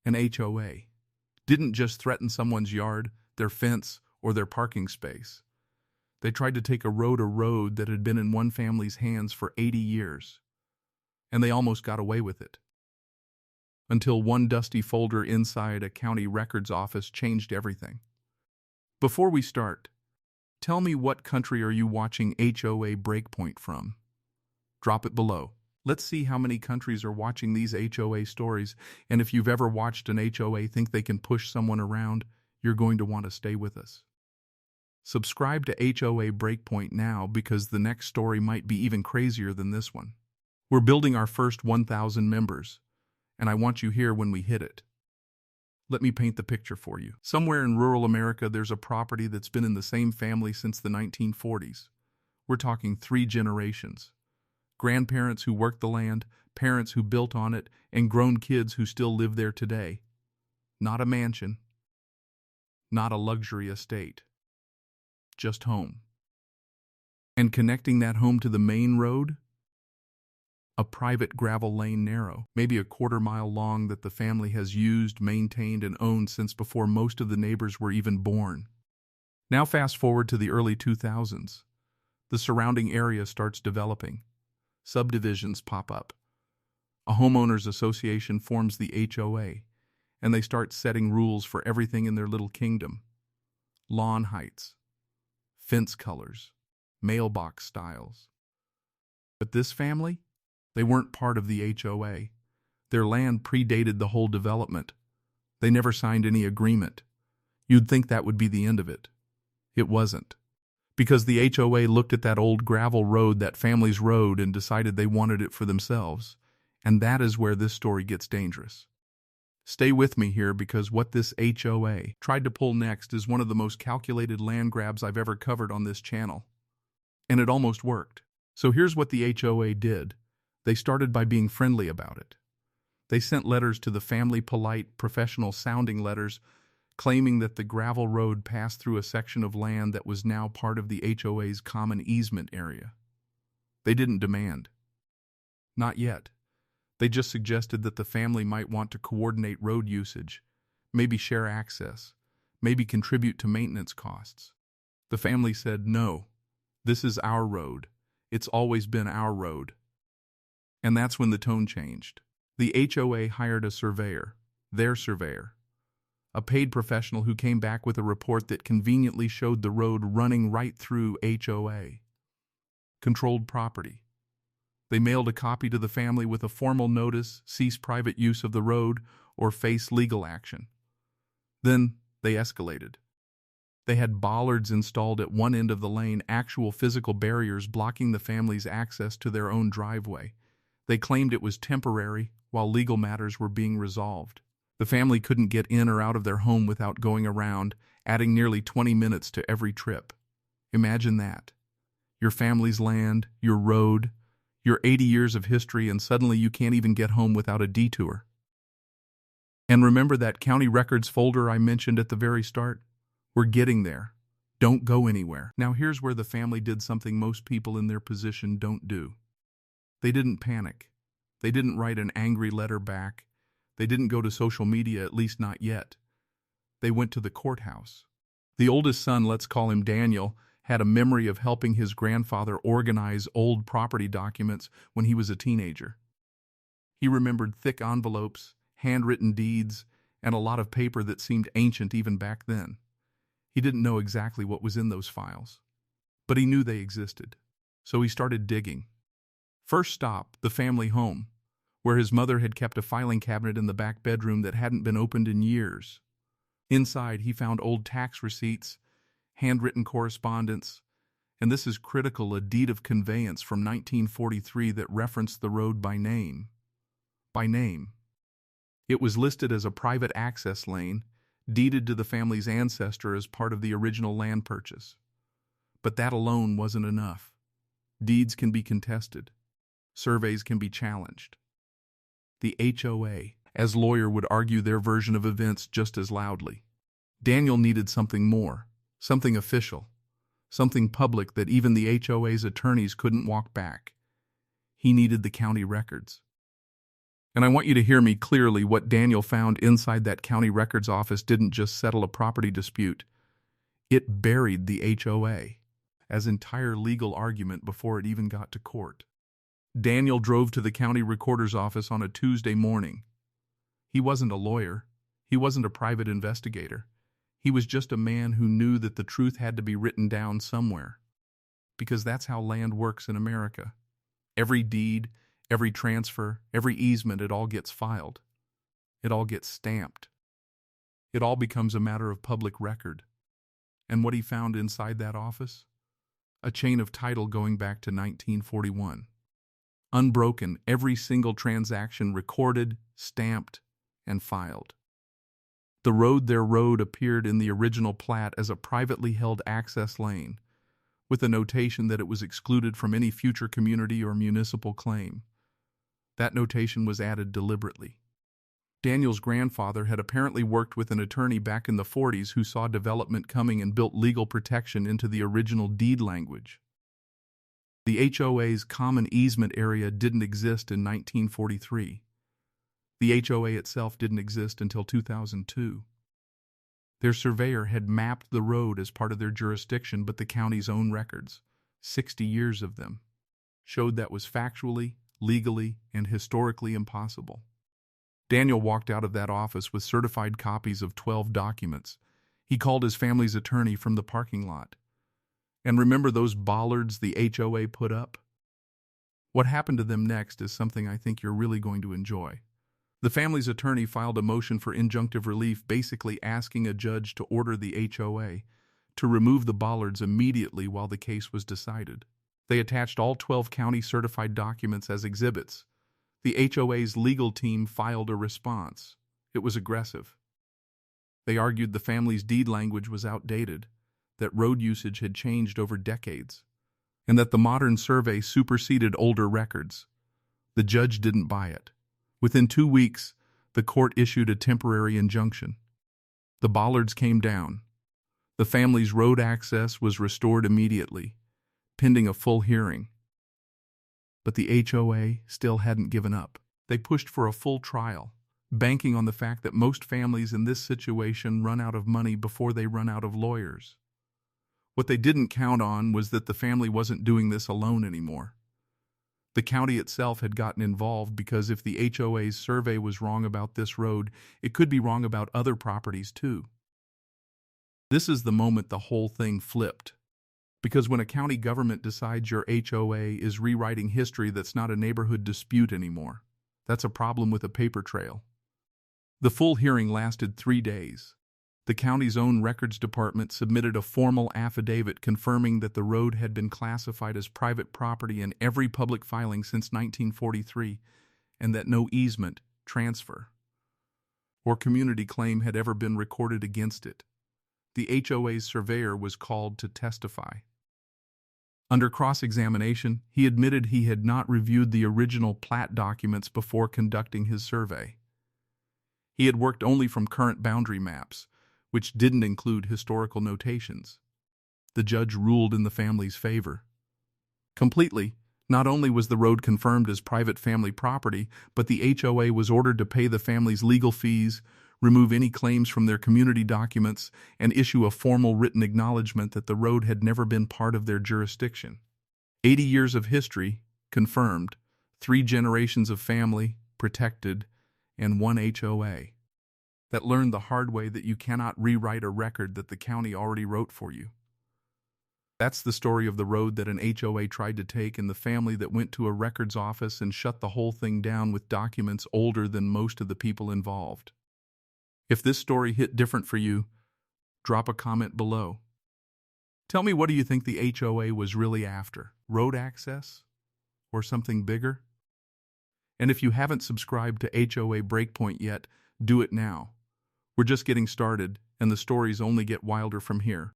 An HOA didn't just threaten someone's yard, their fence, or their parking space. They tried to take a road that had been in one family's hands for 80 years. And they almost got away with it. Until one dusty folder inside a county records office changed everything. Before we start, tell me, what country are you watching HOA Breakpoint from? Drop it below. Let's see how many countries are watching these HOA stories, and if you've ever watched an HOA think they can push someone around, you're going to want to stay with us. Subscribe to HOA Breakpoint now, because the next story might be even crazier than this one. We're building our first 1,000 members, and I want you here when we hit it. Let me paint the picture for you. Somewhere in rural America, there's a property that's been in the same family since the 1940s. We're talking 3 generations. Grandparents who worked the land, parents who built on it, and grown kids who still live there today. Not a mansion. Not a luxury estate. Just home. And connecting that home to the main road? A private gravel lane, narrow, maybe a quarter-mile long, that the family has used, maintained, and owned since before most of the neighbors were even born. Now fast forward to the early 2000s. The surrounding area starts developing. Subdivisions pop up. A homeowners association forms the HOA, and they start setting rules for everything in their little kingdom. Lawn heights, fence colors, mailbox styles. But this family? They weren't part of the HOA. Their land predated the whole development. They never signed any agreement. You'd think that would be the end of it. It wasn't. Because the HOA looked at that old gravel road, that family's road, and decided they wanted it for themselves. And that is where this story gets dangerous. Stay with me here, because what this HOA tried to pull next is one of the most calculated land grabs I've ever covered on this channel. And it almost worked. So here's what the HOA did. They started by being friendly about it. They sent letters to the family, polite, professional-sounding letters, claiming that the gravel road passed through a section of land that was now part of the HOA's common easement area. They didn't demand. Not yet. They just suggested that the family might want to coordinate road usage, maybe share access, maybe contribute to maintenance costs. The family said, "No, this is our road. It's always been our road." And that's when the tone changed. The HOA hired a surveyor, their surveyor, a paid professional who came back with a report that conveniently showed the road running right through HOA. Controlled property. They mailed a copy to the family with a formal notice: cease private use of the road or face legal action. Then they escalated. They had bollards installed at one end of the lane, actual physical barriers blocking the family's access to their own driveway. They claimed it was temporary while legal matters were being resolved. The family couldn't get in or out of their home without going around, adding nearly 20 minutes to every trip. Imagine that. Your family's land, your road, your 80 years of history, and suddenly you can't even get home without a detour. And remember that county records folder I mentioned at the very start? We're getting there. Don't go anywhere. Now here's where the family did something most people in their position don't do. They didn't panic. They didn't write an angry letter back. They didn't go to social media, at least not yet. They went to the courthouse. The oldest son, let's call him Daniel, had a memory of helping his grandfather organize old property documents when he was a teenager. He remembered thick envelopes, handwritten deeds, and a lot of paper that seemed ancient even back then. He didn't know exactly what was in those files, but he knew they existed. So he started digging. First stop, the family home, where his mother had kept a filing cabinet in the back bedroom that hadn't been opened in years. Inside, he found old tax receipts, handwritten correspondence, and this is critical, a deed of conveyance from 1943 that referenced the road by name. By name. It was listed as a private access lane, deeded to the family's ancestor as part of the original land purchase. But that alone wasn't enough. Deeds can be contested. Surveys can be challenged. The HOA, as lawyer, would argue their version of events just as loudly. Daniel needed something more, something official, something public that even the HOA's attorneys couldn't walk back. He needed the county records. And I want you to hear me clearly. What Daniel found inside that county records office didn't just settle a property dispute. It buried the HOA as entire legal argument before it even got to court. Daniel drove to the county recorder's office on a Tuesday morning. He wasn't a lawyer. He wasn't a private investigator. He was just a man who knew that the truth had to be written down somewhere. Because that's how land works in America. Every deed, every transfer, every easement, it all gets filed. It all gets stamped. It all becomes a matter of public record. And what he found inside that office? A chain of title going back to 1941. Unbroken, every single transaction recorded, stamped, and filed. The road appeared in the original plat as a privately held access lane, with a notation that it was excluded from any future community or municipal claim. That notation was added deliberately. Daniel's grandfather had apparently worked with an attorney back in the 40s who saw development coming and built legal protection into the original deed language. The HOA's common easement area didn't exist in 1943. The HOA itself didn't exist until 2002. Their surveyor had mapped the road as part of their jurisdiction, but the county's own records, 60 years of them, showed that was factually, legally, and historically impossible. Daniel walked out of that office with certified copies of 12 documents. He called his family's attorney from the parking lot. And remember those bollards the HOA put up? What happened to them next is something I think you're really going to enjoy. The family's attorney filed a motion for injunctive relief, basically asking a judge to order the HOA to remove the bollards immediately while the case was decided. They attached all 12 county certified documents as exhibits. The HOA's legal team filed a response. It was aggressive. They argued the family's deed language was outdated, that road usage had changed over decades, and that the modern survey superseded older records. The judge didn't buy it. Within 2 weeks, the court issued a temporary injunction. The bollards came down. The family's road access was restored immediately, pending a full hearing. But the HOA still hadn't given up. They pushed for a full trial, banking on the fact that most families in this situation run out of money before they run out of lawyers. What they didn't count on was that the family wasn't doing this alone anymore. The county itself had gotten involved because if the HOA's survey was wrong about this road, it could be wrong about other properties too. This is the moment the whole thing flipped. Because when a county government decides your HOA is rewriting history, that's not a neighborhood dispute anymore. That's a problem with a paper trail. The full hearing lasted 3 days. The county's own records department submitted a formal affidavit confirming that the road had been classified as private property in every public filing since 1943, and that no easement, transfer, or community claim had ever been recorded against it. The HOA's surveyor was called to testify. Under cross-examination, he admitted he had not reviewed the original plat documents before conducting his survey. He had worked only from current boundary maps, which didn't include historical notations. The judge ruled in the family's favor. Completely, not only was the road confirmed as private family property, but the HOA was ordered to pay the family's legal fees, remove any claims from their community documents, and issue a formal written acknowledgement that the road had never been part of their jurisdiction. 80 years of history, confirmed, 3 generations of family, protected, and 1 HOA. That learned the hard way that you cannot rewrite a record that the county already wrote for you. That's the story of the road that an HOA tried to take and the family that went to a records office and shut the whole thing down with documents older than most of the people involved. If this story hit different for you, drop a comment below. Tell me, what do you think the HOA was really after? Road access? Or something bigger? And if you haven't subscribed to HOA Breakpoint yet, do it now. We're just getting started, and the stories only get wilder from here.